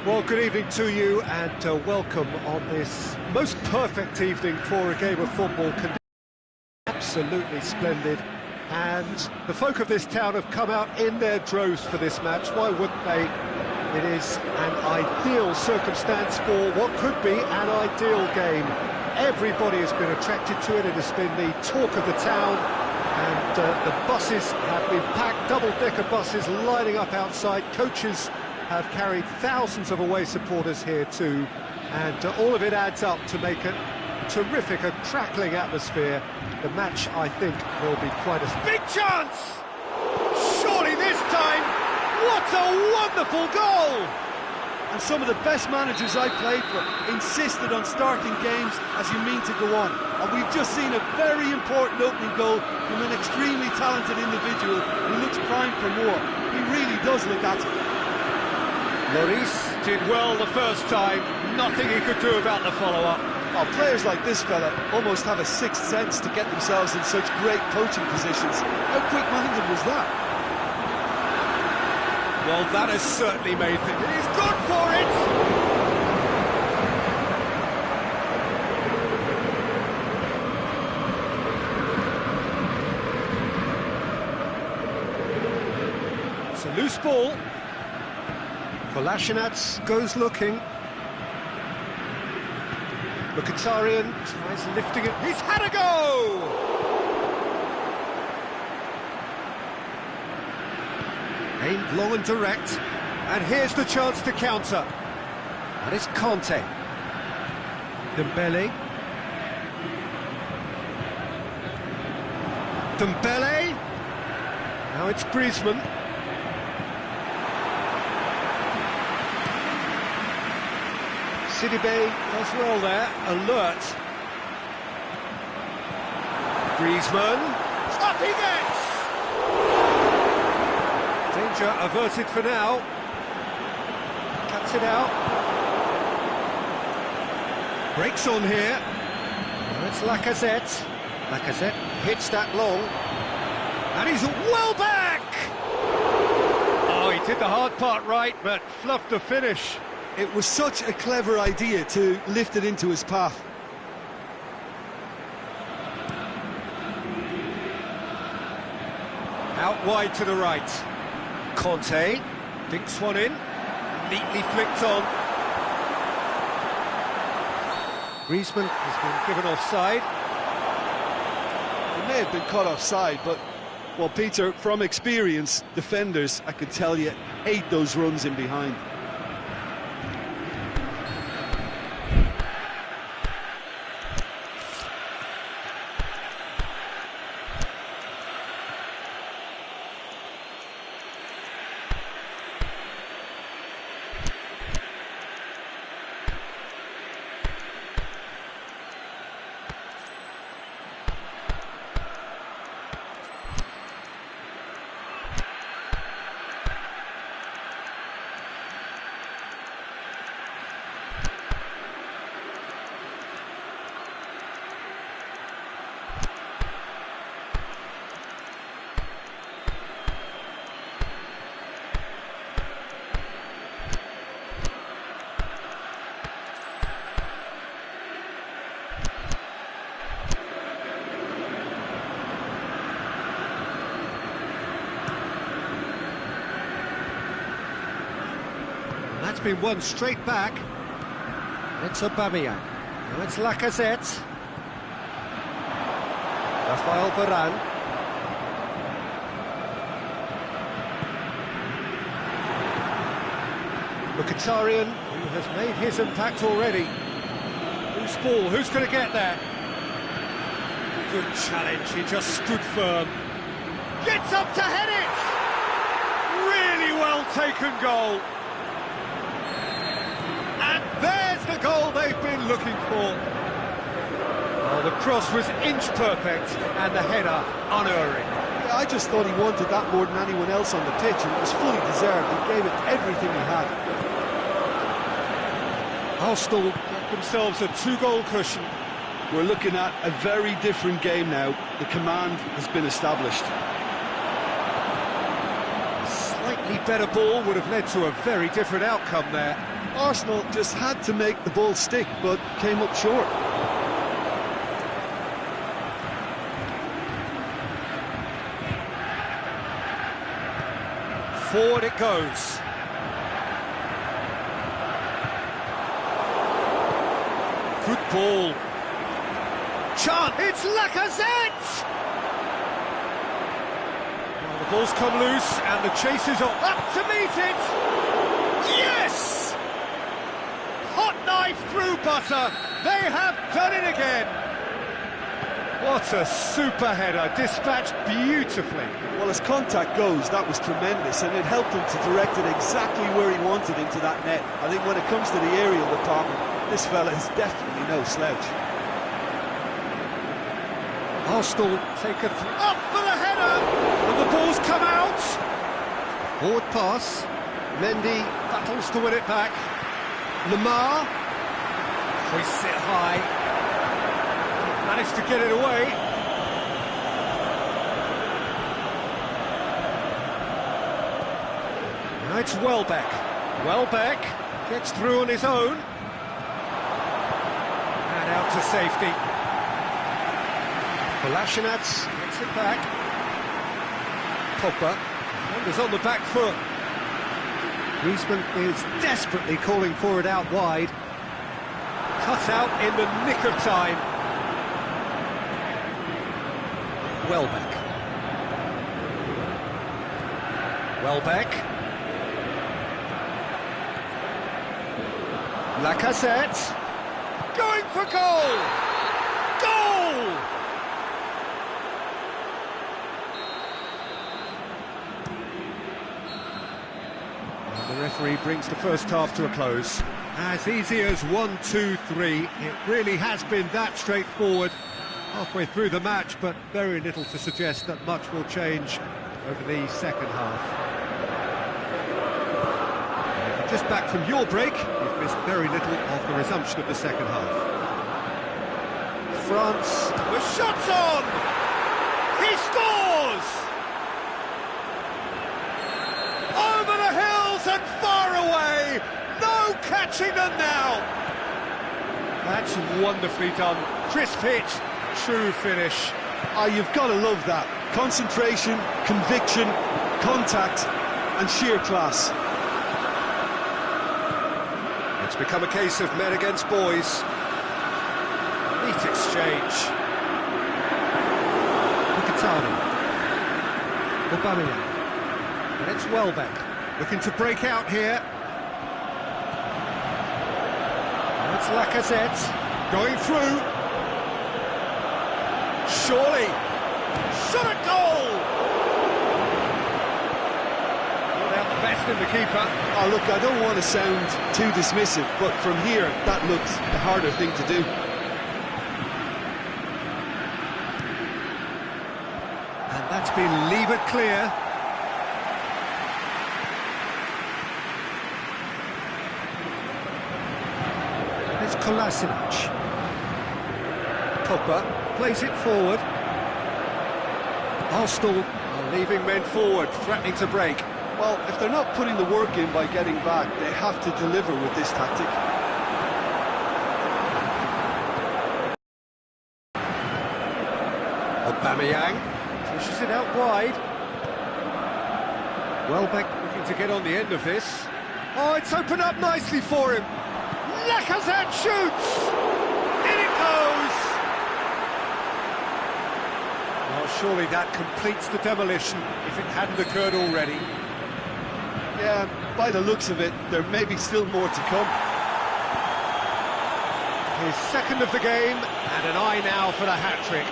Well, good evening to you and welcome on this most perfect evening for a game of football. Absolutely splendid. And the folk of this town have come out in their droves for this match. Why wouldn't they? It is an ideal circumstance for what could be an ideal game. Everybody has been attracted to it. It has been the talk of the town. And the buses have been packed, double-decker buses lining up outside. Coaches have carried thousands of away supporters here too, and all of it adds up to make a terrific, a crackling atmosphere. The match, I think, will be quite a big chance. Surely this time, what a wonderful goal! And some of the best managers I played for insisted on starting games as you mean to go on. And we've just seen a very important opening goal from an extremely talented individual who looks primed for more. He really does look at it. Lloris did well the first time, nothing he could do about the follow-up. Oh, players like this fella almost have a sixth sense to get themselves in such great coaching positions. How quick-minded was that? Well, that has certainly made things. He's good for it! It's a loose ball. Kolasinac goes looking. Mkhitaryan tries lifting it. He's had a go! Aimed long and direct. And here's the chance to counter. And it's Conte. Dembele. Dembele. Now it's Griezmann. Sidibe does well there, alert. Griezmann, up he gets! Danger averted for now. Cuts it out. Breaks on here. And it's Lacazette. Lacazette hits that long. And he's well back! Oh, he did the hard part right, but fluffed the finish. It was such a clever idea to lift it into his path. Out wide to the right. Conte dinks one in, neatly flicked on. Griezmann has been given offside. He may have been caught offside, but, well, Peter, from experience, defenders, I could tell you, hate those runs in behind. That's been won straight back. It's Aubameyang. Now it's Lacazette. Rafael Varane. Mkhitaryan, who has made his impact already. Loose ball, who's going to get there? Good challenge, he just stood firm. Gets up to head it! Really well taken goal. And there's the goal they've been looking for. Oh, the cross was inch perfect and the header unerring. Yeah, I just thought he wanted that more than anyone else on the pitch, and it was fully deserved. He gave it everything he had. Arsenal get themselves a two-goal cushion. We're looking at a very different game now. The command has been established. A slightly better ball would have led to a very different outcome there. Arsenal just had to make the ball stick, but came up short. Forward it goes. Good ball. Chance. It's Lacazette! Well, the ball's come loose and the chase is on. Up to meet it! Yes! Hot knife through butter. They have done it again. What a super header, dispatched beautifully. Well, as contact goes, that was tremendous, and it helped him to direct it exactly where he wanted into that net. I think when it comes to the aerial department, this fella is definitely no slouch. Arsenal take up for the header, and the ball's come out. Forward pass. Mendy battles to win it back. Lamar hoists it high. Managed to get it away. Now it's Welbeck. Welbeck gets through on his own. And out to safety. Kolasinac gets it back. Pogba. Defenders on the back foot. Griezmann is desperately calling for it out wide. Cut out in the nick of time. Welbeck. Welbeck. Lacazette. Going for goal! Goal! And the referee brings the first half to a close. As easy as 1, 2, 3. It really has been that straightforward. Halfway through the match, but very little to suggest that much will change over the second half. If you're just back from your break, you've missed very little of the resumption of the second half. France, the shot's on! He scores! Over the hills and far away! No catching them now! That's wonderfully done. Crisp hit. True finish. Oh, you've got to love that. Concentration, conviction, contact, and sheer class. It's become a case of men against boys. Neat exchange. Mkhitaryan. Aubameyang. And it's Welbeck. Looking to break out here. And it's Lacazette. Going through. Surely, shot at goal! Not out the best in the keeper. Oh, look, I don't want to sound too dismissive, but from here, that looks the harder thing to do. And that's been levered clear. It's Kolasinac. Pogba plays it forward. Arsenal are leaving men forward, threatening to break. Well, if they're not putting the work in by getting back, they have to deliver with this tactic. Aubameyang pushes it out wide. Welbeck looking to get on the end of this. Oh, it's opened up nicely for him. Lacazette shoots! In it goes! Well, surely that completes the demolition if it hadn't occurred already. Yeah, by the looks of it, there may be still more to come. His second of the game, and an eye now for the hat-trick.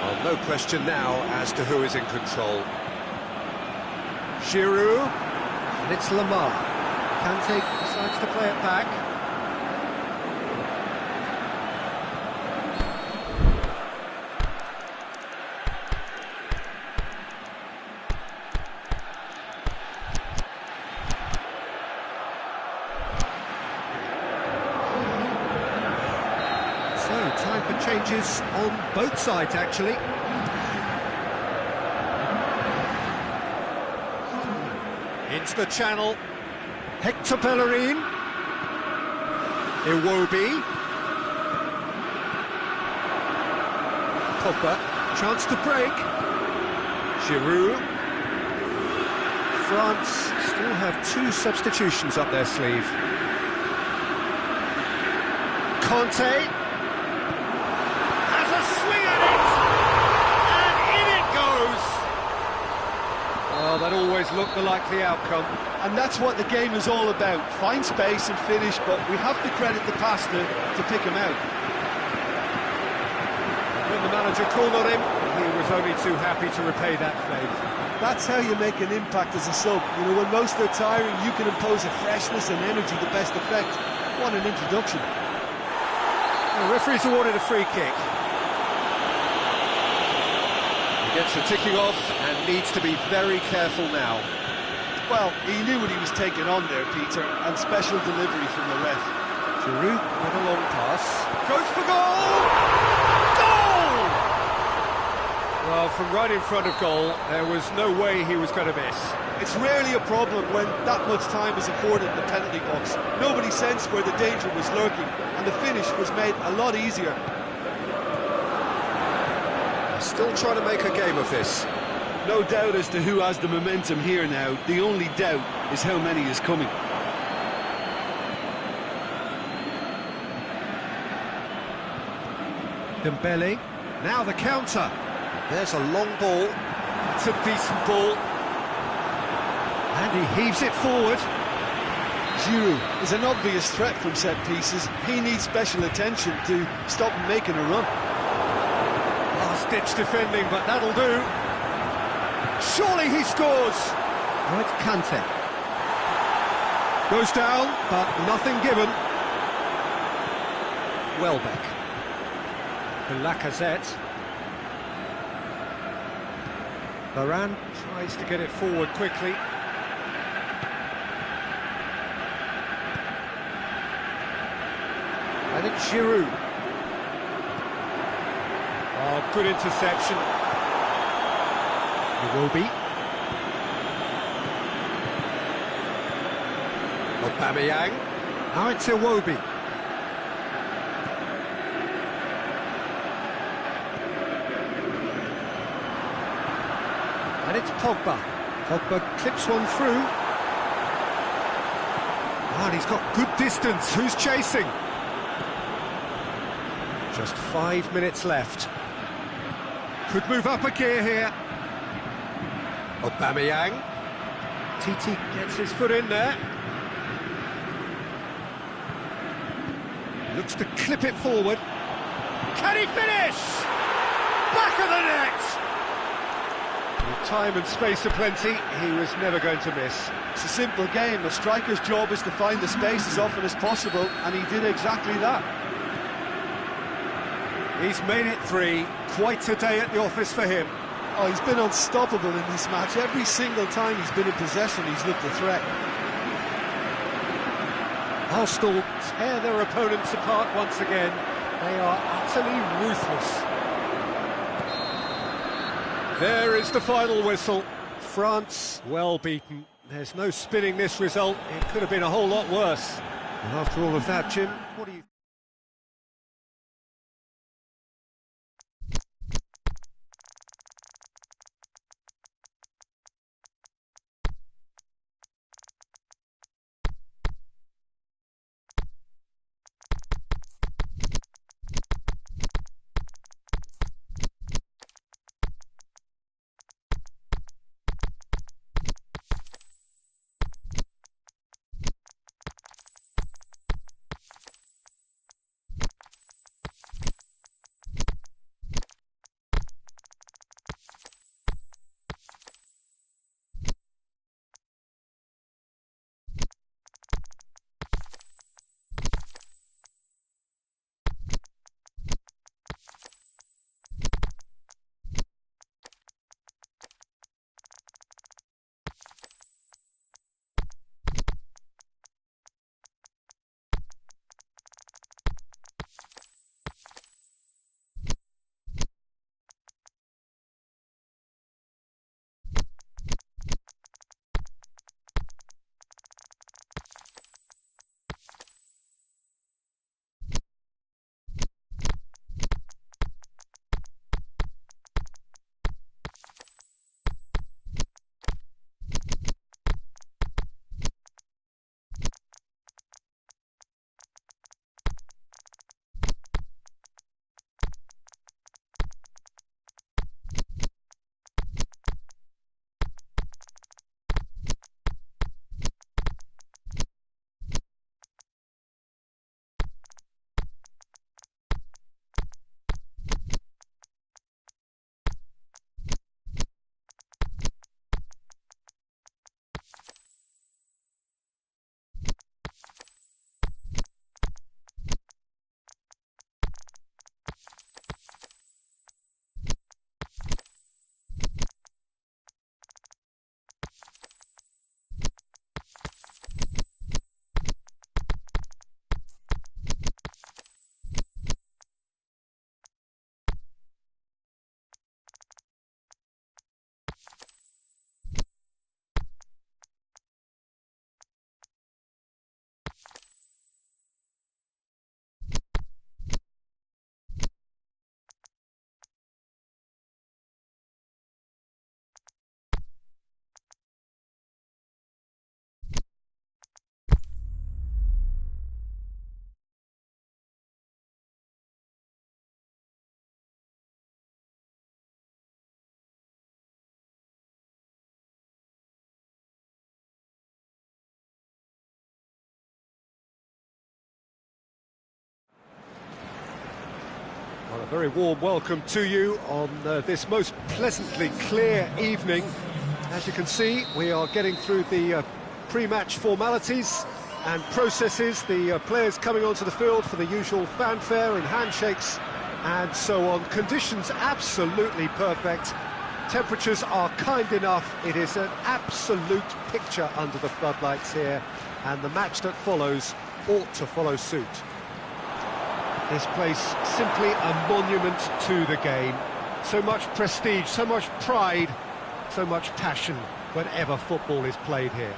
Well, no question now as to who is in control. Giroud, and it's Lamar. Kante decides to play it back. So, time for changes on both sides, actually. Into the channel. Hector Bellerin. Iwobi. Pogba, chance to break. Giroud. France still have 2 substitutions up their sleeve. Conte has a swing at it, and in it goes. Oh, that always looked the likely outcome. And that's what the game is all about. Find space and finish, but we have to credit the passer to pick him out. When the manager called on him, he was only too happy to repay that favour. That's how you make an impact as a sub. You know, when most are tiring, you can impose a freshness and energy to best effect. What an introduction. The referee's awarded a free kick. He gets the ticking off and needs to be very careful now. Well, he knew what he was taking on there, Peter, and special delivery from the ref. Giroud with a long pass. Goes for goal! Goal! Well, from right in front of goal, there was no way he was going to miss. It's rarely a problem when that much time is afforded in the penalty box. Nobody sensed where the danger was lurking, and the finish was made a lot easier. Still trying to make a game of this. No doubt as to who has the momentum here now. The only doubt is how many is coming. Dembele, now the counter. There's a long ball. It's a decent ball. And he heaves it forward. Giroud is an obvious threat from set pieces. He needs special attention to stop him making a run. Last-ditch defending, but that'll do. Surely he scores. Oh, it's Kante. Goes down, but nothing given. Welbeck. Lacazette. Varane tries to get it forward quickly. And it's Giroud. Oh, good interception. Iwobi. Aubameyang. Now it's Iwobi. And it's Pogba. Pogba clips one through. And he's got good distance. Who's chasing? Just 5 minutes left. Could move up a gear here. Aubameyang. Titi gets his foot in there. Looks to clip it forward. Can he finish? Back of the net! With time and space aplenty, he was never going to miss. It's a simple game. A striker's job is to find the space as often as possible, and he did exactly that. He's made it 3. Quite a day at the office for him. Oh, he's been unstoppable in this match. Every single time he's been in possession, he's looked a threat. Arsenal tear their opponents apart once again. They are utterly ruthless. There is the final whistle. France well beaten. There's no spinning this result. It could have been a whole lot worse. And after all of that, Jim, what do you... A very warm welcome to you on this most pleasantly clear evening. As you can see, we are getting through the pre-match formalities and processes, the players coming onto the field for the usual fanfare and handshakes and so on. Conditions absolutely perfect. Temperatures are kind enough. It is an absolute picture under the floodlights here, and the match that follows ought to follow suit. This place simply a monument to the game. So much prestige, so much pride, so much passion whenever football is played here.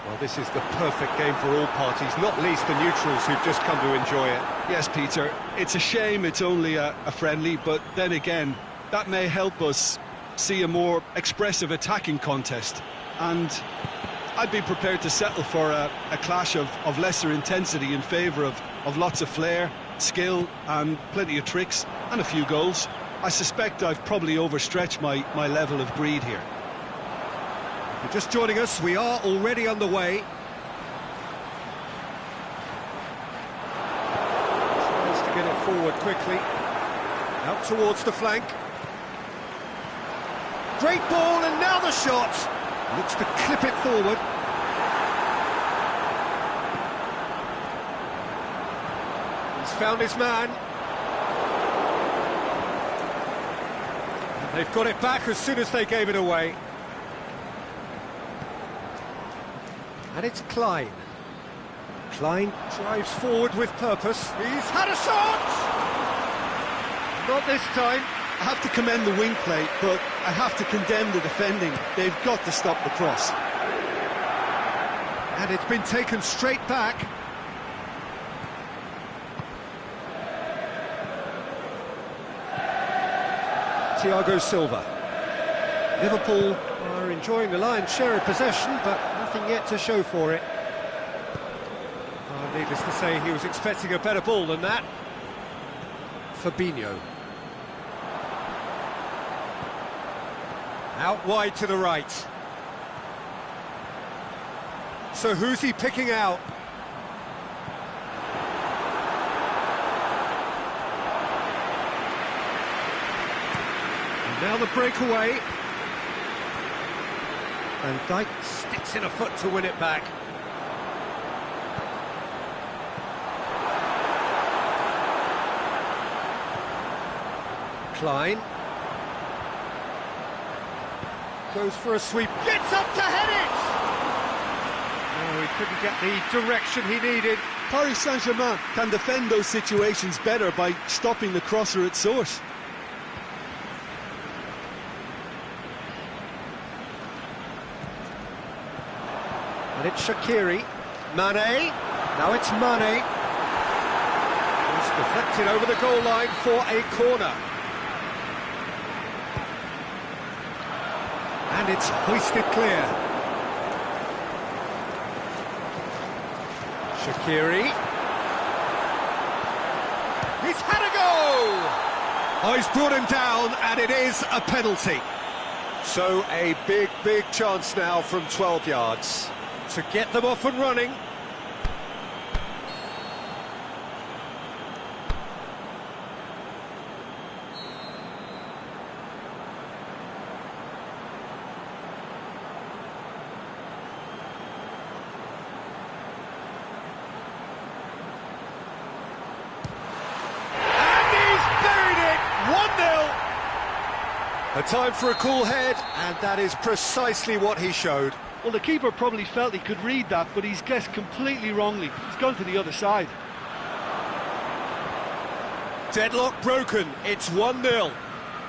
Well, this is the perfect game for all parties, not least the neutrals who've just come to enjoy it. Yes, Peter, it's a shame it's only a friendly, but then again, that may help us see a more expressive attacking contest. And I'd be prepared to settle for a clash of lesser intensity in favour of lots of flair, skill and plenty of tricks and a few goals. I suspect I've probably overstretched my level of greed here. If you're just joining us, we are already underway. Tries to get it forward quickly. Out towards the flank. Great ball, and now the shot. Looks to clip it forward. He's found his man. And they've got it back as soon as they gave it away. And it's Klein. Klein drives forward with purpose. He's had a shot! Not this time. I have to commend the wing play, but I have to condemn the defending. They've got to stop the cross. And it's been taken straight back. Thiago Silva. Liverpool are enjoying the lion's share of possession, but nothing yet to show for it. Oh, needless to say, he was expecting a better ball than that. Fabinho. Out wide to the right. So who's he picking out? And now the breakaway. And Dijk sticks in a foot to win it back. Klein. Goes for a sweep, gets up to head it! Oh, he couldn't get the direction he needed. Paris Saint-Germain can defend those situations better by stopping the crosser at source. And it's Shaqiri. Mane. Now it's Mane. It's deflected over the goal line for a corner. And it's hoisted clear. Shaqiri. He's had a go! Oh, he's brought him down, and it is a penalty. So a big chance now from 12 yards to get them off and running. A time for a cool head, and that is precisely what he showed. Well, the keeper probably felt he could read that, but he's guessed completely wrongly. He's gone to the other side. Deadlock broken, it's 1-0.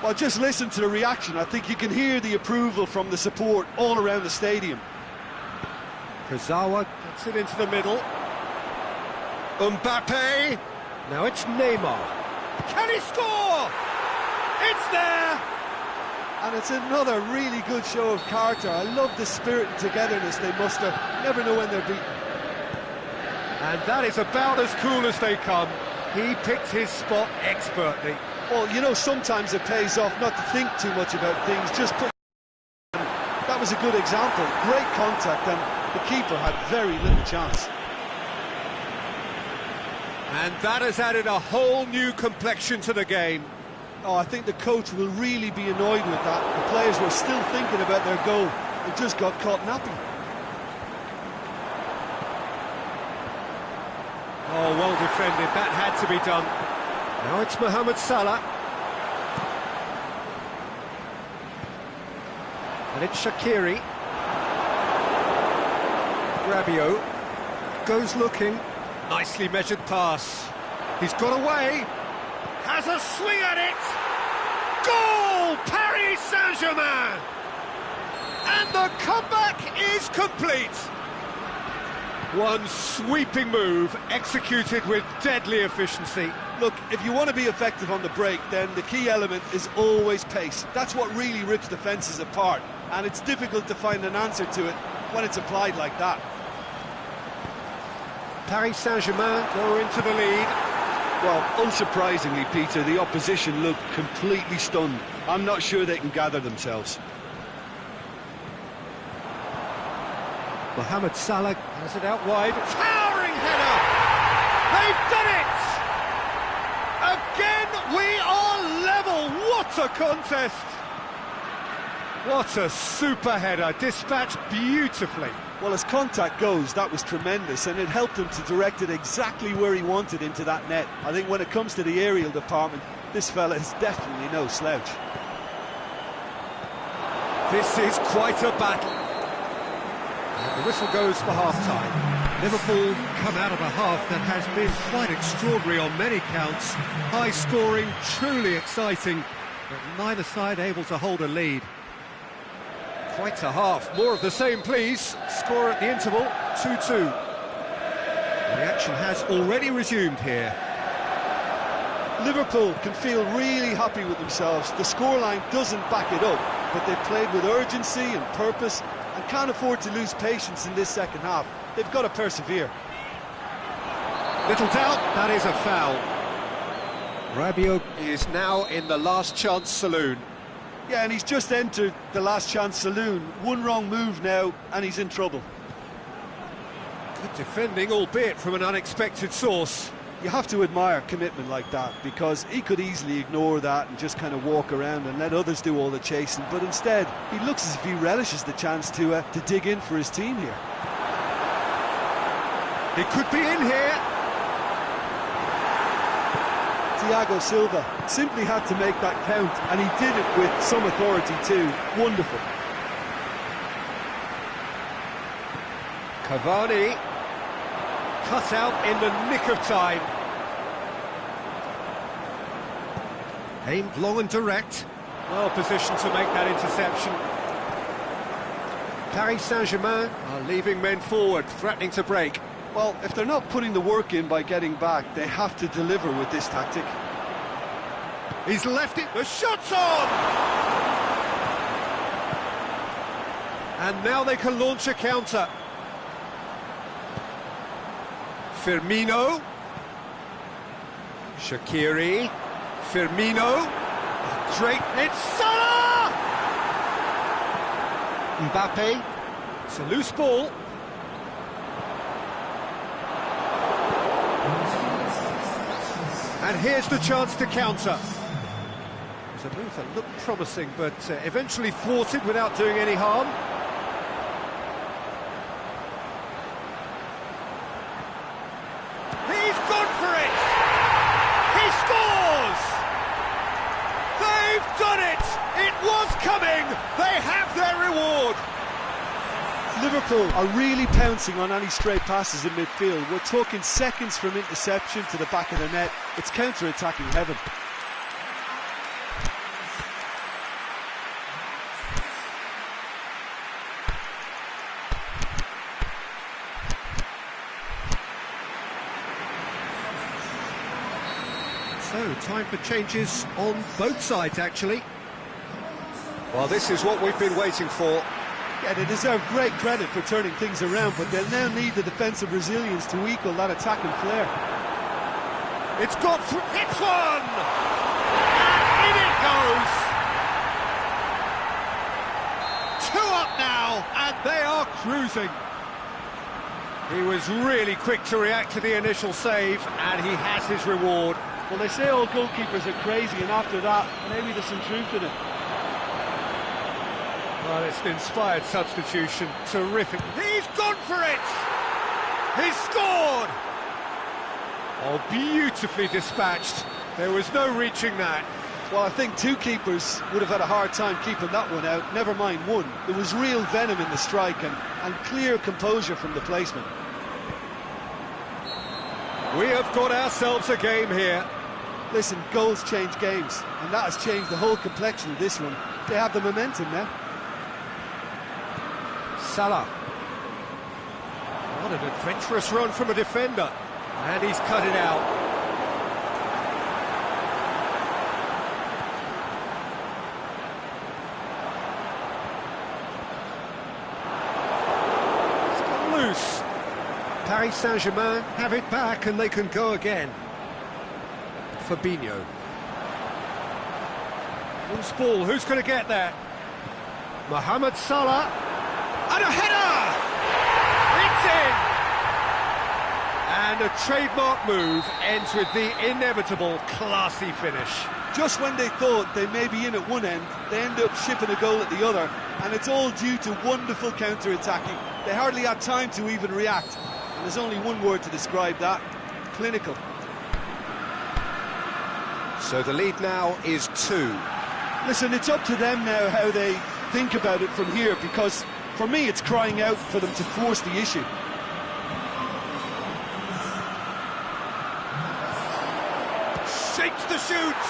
Well, just listen to the reaction. I think you can hear the approval from the support all around the stadium. Kurzawa gets it into the middle. Mbappe. Now it's Neymar. Can he score? It's there! And it's another really good show of character. I love the spirit and togetherness they muster. You never know when they're beaten. And that is about as cool as they come. He picked his spot expertly. Well, you know, sometimes it pays off not to think too much about things, just put... That was a good example. Great contact, and the keeper had very little chance. And that has added a whole new complexion to the game. Oh, I think the coach will really be annoyed with that. The players were still thinking about their goal and just got caught napping. Oh, well defended. That had to be done. Now it's Mohamed Salah. And it's Shaqiri. Rabiot goes looking. Nicely measured pass. He's got away. Has a swing at it. Goal! Paris Saint-Germain! And the comeback is complete. One sweeping move, executed with deadly efficiency. Look, if you want to be effective on the break, then the key element is always pace. That's what really rips defences apart, and it's difficult to find an answer to it when it's applied like that. Paris Saint-Germain go into the lead. Well, unsurprisingly, Peter, the opposition look completely stunned. I'm not sure they can gather themselves. Mohamed Salah has it out wide. Towering header! They've done it! Again, we are level! What a contest! What a super header, dispatched beautifully. Well, as contact goes, that was tremendous, and it helped him to direct it exactly where he wanted into that net. I think when it comes to the aerial department, this fella is definitely no slouch. This is quite a battle. The whistle goes for half-time. Liverpool come out of a half that has been quite extraordinary on many counts. High-scoring, truly exciting, but neither side able to hold a lead. Quite a half. More of the same, please. Score at the interval, 2-2. The action has already resumed here. Liverpool can feel really happy with themselves. The scoreline doesn't back it up, but they've played with urgency and purpose and can't afford to lose patience in this second half. They've got to persevere. Little doubt, that is a foul. Rabiot is now in the last chance saloon. Yeah, and he's just entered the last chance saloon. One wrong move now, and he's in trouble. Good defending, albeit from an unexpected source. You have to admire commitment like that, because he could easily ignore that and just kind of walk around and let others do all the chasing, but instead he looks as if he relishes the chance to dig in for his team here. He could be in here. Thiago Silva simply had to make that count, and he did it with some authority too. Wonderful. Cavani cut out in the nick of time. Aimed long and direct. Well positioned to make that interception. Paris Saint-Germain are leaving men forward, threatening to break. Well, if they're not putting the work in by getting back, they have to deliver with this tactic. He's left it, the shot's on! And now they can launch a counter. Firmino. Shaqiri. Firmino. Great, it's Salah! Mbappe. It's a loose ball. And here's the chance to counter. It was a move that looked promising, but eventually thwarted without doing any harm. He's gone for it! He scores! They've done it! It was coming! They have their reward! Liverpool are really pouncing on any stray passes in midfield. We're talking seconds from interception to the back of the net. It's counter-attacking heaven. So, time for changes on both sides, actually. Well, this is what we've been waiting for. Yeah, they deserve great credit for turning things around, but they'll now need the defensive resilience to equal that attacking flair. It's got through, hits one! And in it goes! 2 up now, and they are cruising. He was really quick to react to the initial save, and he has his reward. Well, they say all goalkeepers are crazy, and after that, maybe there's some truth in it. Well, it's an inspired substitution. Terrific. He's gone for it! He's scored! Oh, beautifully dispatched. There was no reaching that. Well, I think two keepers would have had a hard time keeping that one out, never mind one. There was real venom in the strike and clear composure from the placement. We have got ourselves a game here. Listen, goals change games, and that has changed the whole complexion of this one. They have the momentum now. Salah. What an adventurous run from a defender. And he's cut it out. Loose. Paris Saint-Germain have it back and they can go again. Fabinho. Loose ball, who's going to get there? Mohamed Salah. And a header! It's in! And a trademark move ends with the inevitable classy finish. Just when they thought they may be in at one end, they end up shipping a goal at the other, and it's all due to wonderful counter-attacking. They hardly had time to even react, and there's only one word to describe that: clinical. So the lead now is 2. Listen, it's up to them now how they think about it from here, because for me it's crying out for them to force the issue. Shakes the shoots.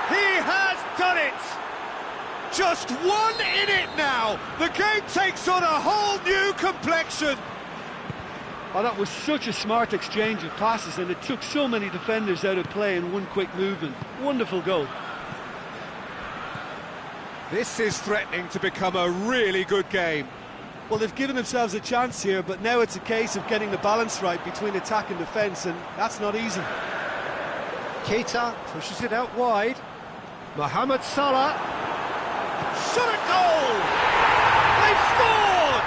He has done it. Just one in it now. The game takes on a whole new complexion. Oh, that was such a smart exchange of passes, and it took so many defenders out of play in one quick movement. Wonderful goal. This is threatening to become a really good game. Well, they've given themselves a chance here, but now it's a case of getting the balance right between attack and defence, and that's not easy. Keita pushes it out wide. Mohamed Salah. Shot at goal! They've scored!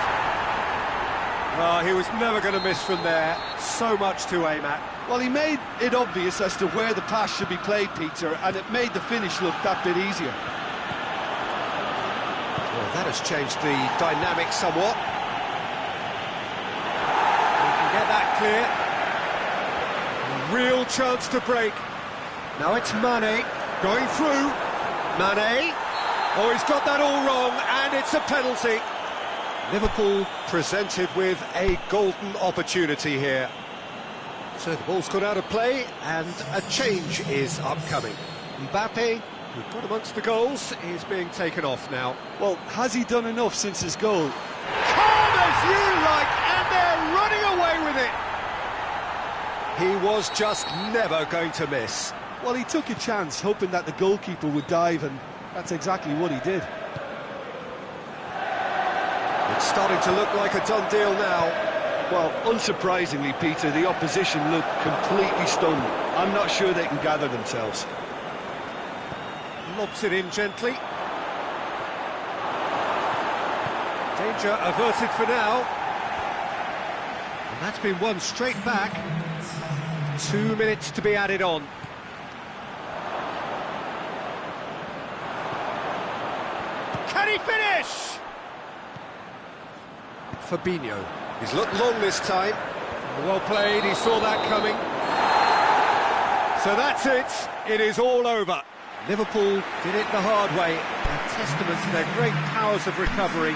Oh, he was never going to miss from there. So much to aim at. Well, he made it obvious as to where the pass should be played, Peter, and it made the finish look that bit easier. Well, that has changed the dynamic somewhat. We can get that clear. Real chance to break. Now it's Mane going through. Mane. Oh, he's got that all wrong, and it's a penalty. Liverpool presented with a golden opportunity here. So the ball's gone out of play, and a change is upcoming. Mbappe, who got amongst the goals, is being taken off now. Well, has he done enough since his goal? Calm as you like, and they're running away with it. He was just never going to miss. Well, he took a chance, hoping that the goalkeeper would dive, and that's exactly what he did. It's starting to look like a done deal now. Well, unsurprisingly, Peter, the opposition look completely stunned. I'm not sure they can gather themselves. Lobs it in gently. Danger averted for now. And that's been won straight back. 2 minutes to be added on. Can he finish? Fabinho. He's looked long this time. Well played, he saw that coming. So that's it. It is all over. Liverpool did it the hard way. A testament to their great powers of recovery.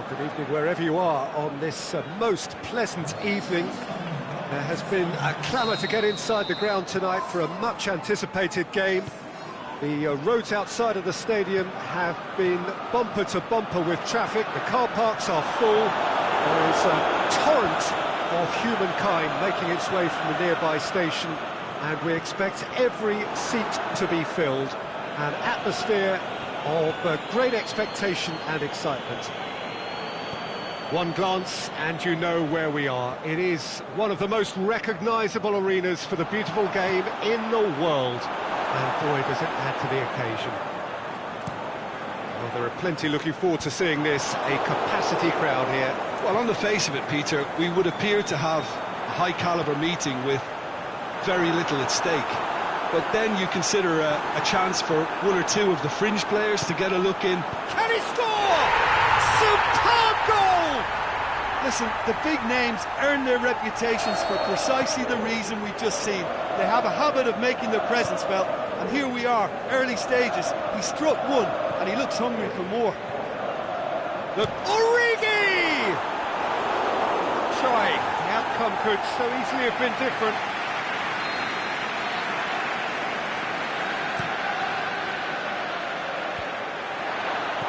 Well, good evening wherever you are on this most pleasant evening. There has been a clamour to get inside the ground tonight for a much-anticipated game. The roads outside of the stadium have been bumper to bumper with traffic. The car parks are full. There is a torrent of humankind making its way from the nearby station, and we expect every seat to be filled. An atmosphere of great expectation and excitement. One glance and you know where we are. It is one of the most recognisable arenas for the beautiful game in the world. And boy, does it add to the occasion. Well, there are plenty looking forward to seeing this, a capacity crowd here. Well, on the face of it, Peter, we would appear to have a high-caliber meeting with very little at stake. But then you consider a chance for one or two of the fringe players to get a look in. Can he score? Superb goal! Listen, the big names earn their reputations for precisely the reason we've just seen. They have a habit of making their presence felt, and here we are, early stages. He struck one, and he looks hungry for more. Look, Origi! Trying. The outcome could so easily have been different.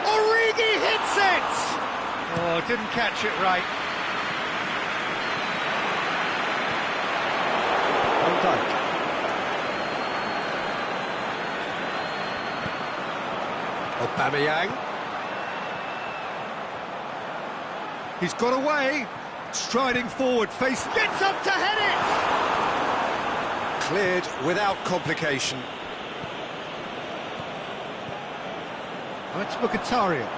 Origi hits it! Oh, didn't catch it right. Van Dijk. Aubameyang. He's got away. Striding forward, face gets up to head it! Cleared without complication. That's Mkhitaryan.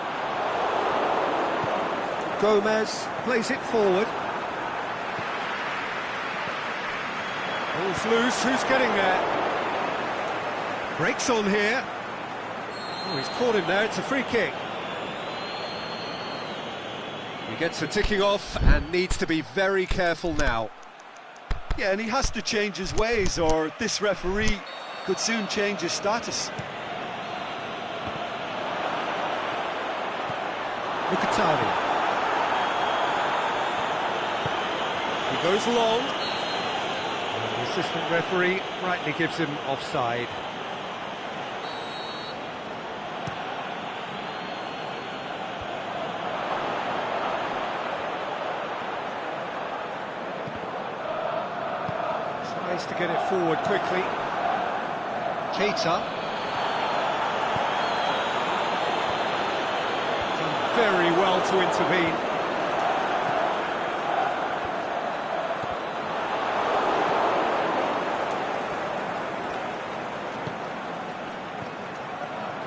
Gomez plays it forward. Ball's loose, who's getting there? Breaks on here. Oh, he's caught him there, it's a free kick. He gets the ticking off and needs to be very careful now. Yeah, and he has to change his ways, or this referee could soon change his status. Mkhitaryan. He goes long. And the assistant referee rightly gives him offside. Tries to get it forward quickly. Keita. Done very well to intervene.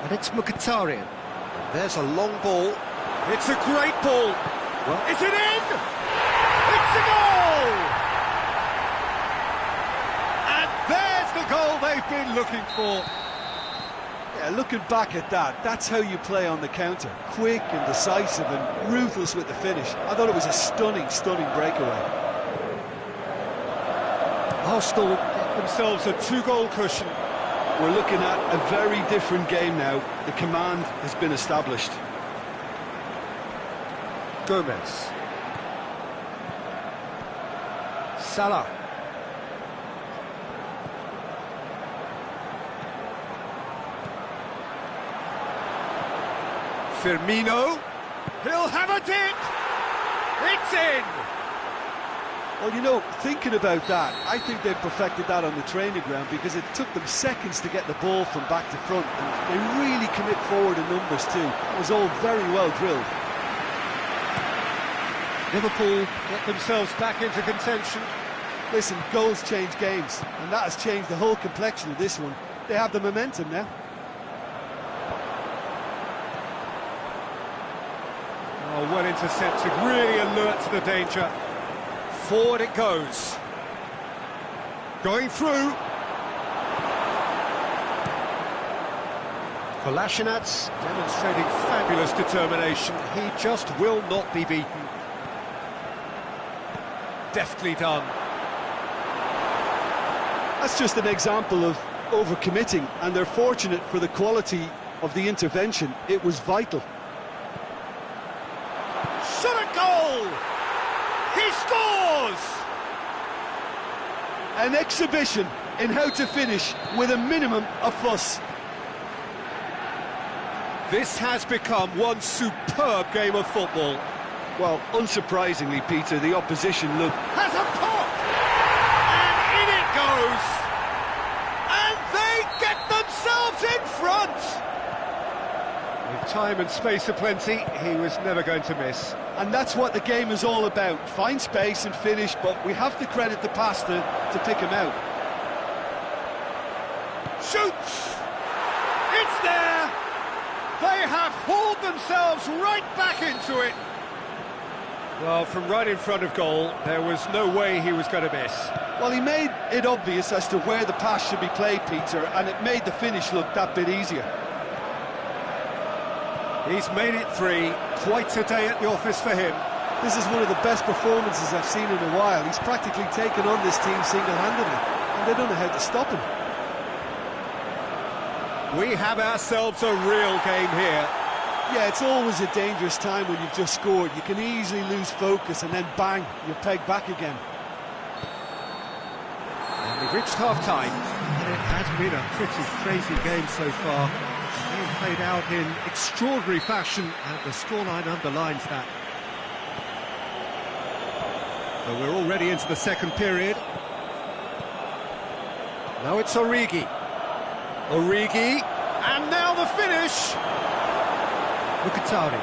And it's Mkhitaryan. And there's a long ball. It's a great ball. Well, is it in? It's a goal! And there's the goal they've been looking for. Yeah, looking back at that, that's how you play on the counter. Quick and decisive and ruthless with the finish. I thought it was a stunning breakaway. Arsenal get themselves a two-goal cushion. We're looking at a very different game now. The command has been established. Gomez. Salah. Firmino. He'll have a dip. It's in. Well, you know, thinking about that, I think they've perfected that on the training ground because it took them seconds to get the ball from back to front, and they really commit forward in numbers too. It was all very well drilled. Liverpool get themselves back into contention. Listen, goals change games, and that has changed the whole complexion of this one. They have the momentum now. Oh, well intercepted, really alert to the danger. Forward it goes. Going through. Kolasinac demonstrating fabulous determination. He just will not be beaten. Deftly done. That's just an example of overcommitting, and they're fortunate for the quality of the intervention. It was vital. goal! He scores! An exhibition in how to finish with a minimum of fuss. This has become one superb game of football. Well, unsurprisingly, Peter, the opposition look... Has a pop! And in it goes! And they get themselves in front! With time and space aplenty, he was never going to miss. And that's what the game is all about. Find space and finish, but we have to credit the passer to pick him out. Shoots! It's there! They have hauled themselves right back into it! Well, from right in front of goal, there was no way he was going to miss. Well, he made it obvious as to where the pass should be played, Peter, and it made the finish look that bit easier. He's made it 3, quite a day at the office for him. This is one of the best performances I've seen in a while. He's practically taken on this team single-handedly, and they don't know how to stop him. We have ourselves a real game here. Yeah, it's always a dangerous time when you've just scored. You can easily lose focus and then bang, you're pegged back again. And we've reached half-time, and it has been a pretty crazy game so far. Being played out in extraordinary fashion, and the scoreline underlines that. So we're already into the second period. Now it's Origi. Origi, and now the finish! Mkhitaryan.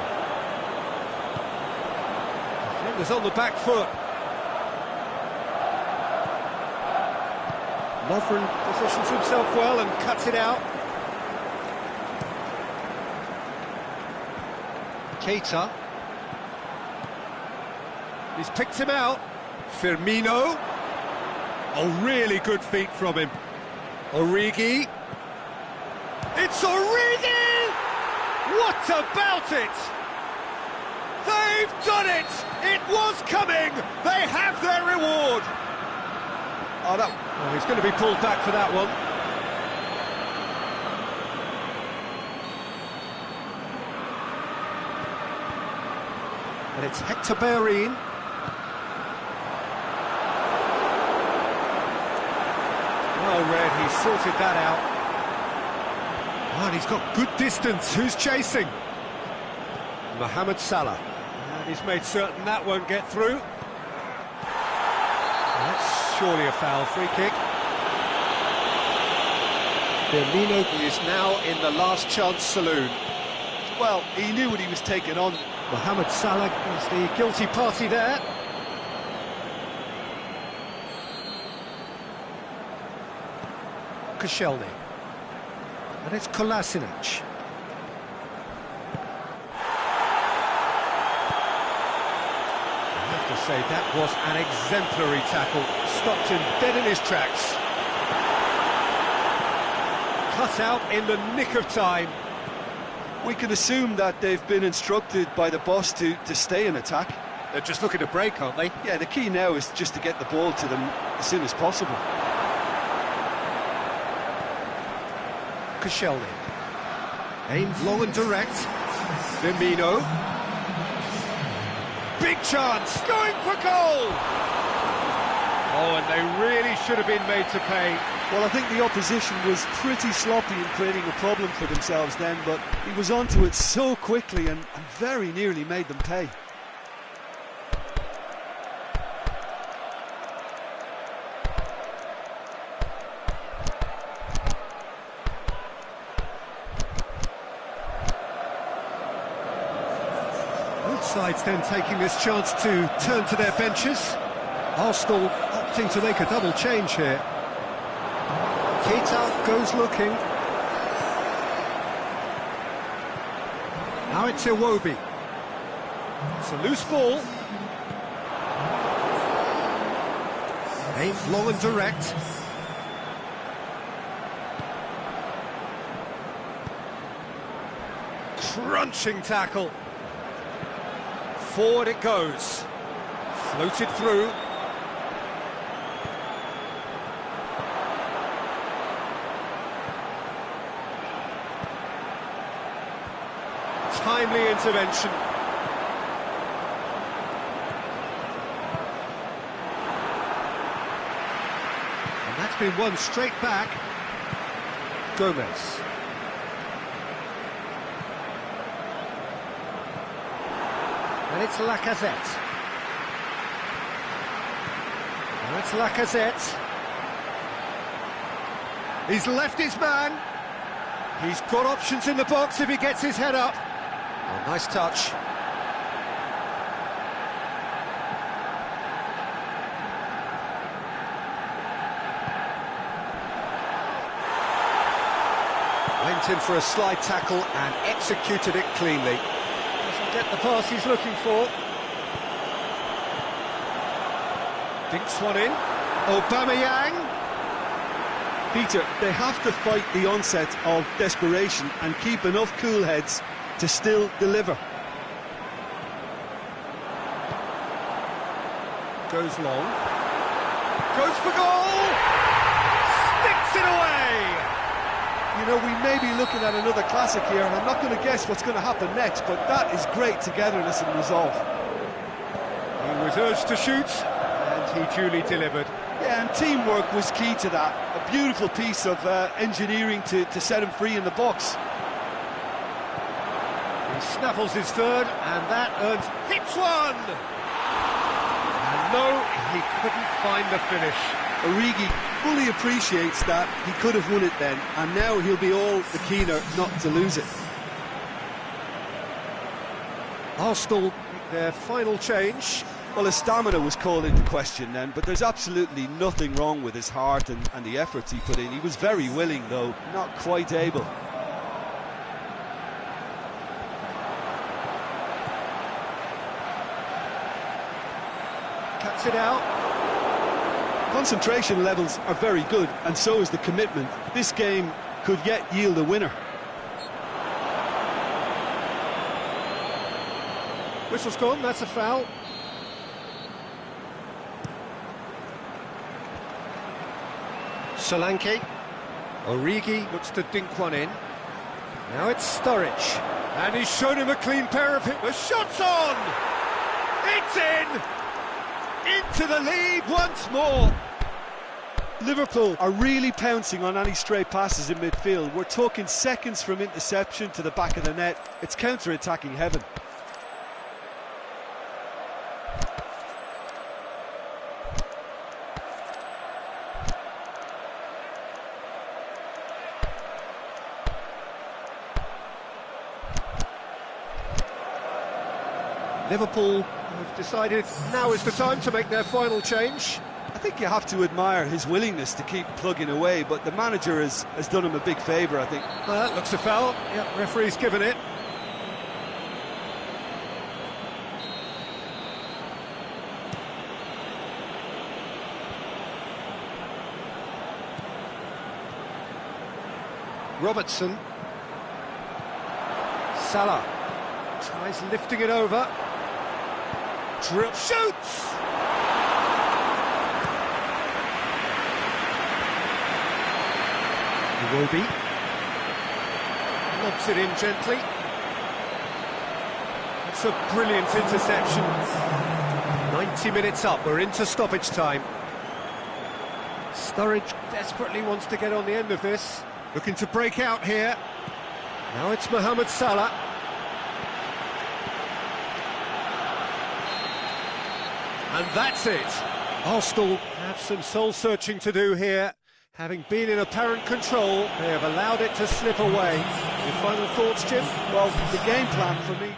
Defenders on the back foot. Lovren positions himself well and cuts it out. Keita. He's picked him out. Firmino. Oh, really good feet from him. Origi. It's Origi! What about it? They've done it! It was coming! They have their reward! Oh, he's going to be pulled back for that one. And it's Hector Bellerin. Well read, he sorted that out. Oh, and he's got good distance. Who's chasing? Mohamed Salah. And he's made certain that won't get through. That's surely a foul. Free kick. Firmino is now in the last chance saloon. Well, he knew what he was taking on. Mohamed Salah is the guilty party there. Koscielny. And it's Kolasinac. I have to say, that was an exemplary tackle. Stopped him dead in his tracks. Cut out in the nick of time. We can assume that they've been instructed by the boss to stay in attack. They're just looking to break, aren't they? Yeah, the key now is just to get the ball to them as soon as possible. Koscielny. Aimed long and direct. Firmino. Big chance, going for goal! Oh, and they really should have been made to pay. Well, I think the opposition was pretty sloppy in creating a problem for themselves then, but he was onto it so quickly and very nearly made them pay. Both sides then taking this chance to turn to their benches. Arsenal opting to make a double change here. Keita goes looking. Now it's Iwobi. It's a loose ball. Aimed long and direct. Crunching tackle. Forward it goes. Floated through. Timely intervention. It's been won straight back. Gomez. And it's Lacazette. And it's Lacazette. He's left his man. He's got options in the box if he gets his head up. Oh, nice touch. Went in for a slide tackle and executed it cleanly. Doesn't get the pass he's looking for. Dinks one in. Aubameyang. Peter, they have to fight the onset of desperation and keep enough cool heads to still deliver. Goes long. Goes for goal! Sticks it away! You know, we may be looking at another classic here, and I'm not going to guess what's going to happen next, but that is great togetherness and resolve. He was urged to shoot, and he duly delivered. Yeah, and teamwork was key to that. A beautiful piece of engineering to set him free in the box. He snaffles his third, and that earns... hits one! And no, he couldn't find the finish. Origi fully appreciates that he could have won it then, and now he'll be all the keener not to lose it. Arsenal, their final change. Well, his stamina was called into question then, but there's absolutely nothing wrong with his heart and the efforts he put in. He was very willing, though, not quite able. Cuts it out. Concentration levels are very good, and so is the commitment. This game could yet yield a winner. Whistle's gone, that's a foul. Solanke. Origi looks to dink one in. Now it's Sturridge. And he's shown him a clean pair of hit. The shot's on! It's in! Into the lead once more. Liverpool are really pouncing on any stray passes in midfield. We're talking seconds from interception to the back of the net. It's counter-attacking heaven. Liverpool have decided now is the time to make their final change. I think you have to admire his willingness to keep plugging away, but the manager has done him a big favour, I think. Well, that looks a foul. Yep, referee's given it. Robertson. Salah tries lifting it over. Drill shoots! Iwobi lobs it in gently. It's a brilliant interception. 90 minutes up, we're into stoppage time. Sturridge desperately wants to get on the end of this. Looking to break out here. Now it's Mohamed Salah. And that's it. Arsenal have some soul-searching to do here. Having been in apparent control, they have allowed it to slip away. Your final thoughts, Jim? Well, the game plan for me...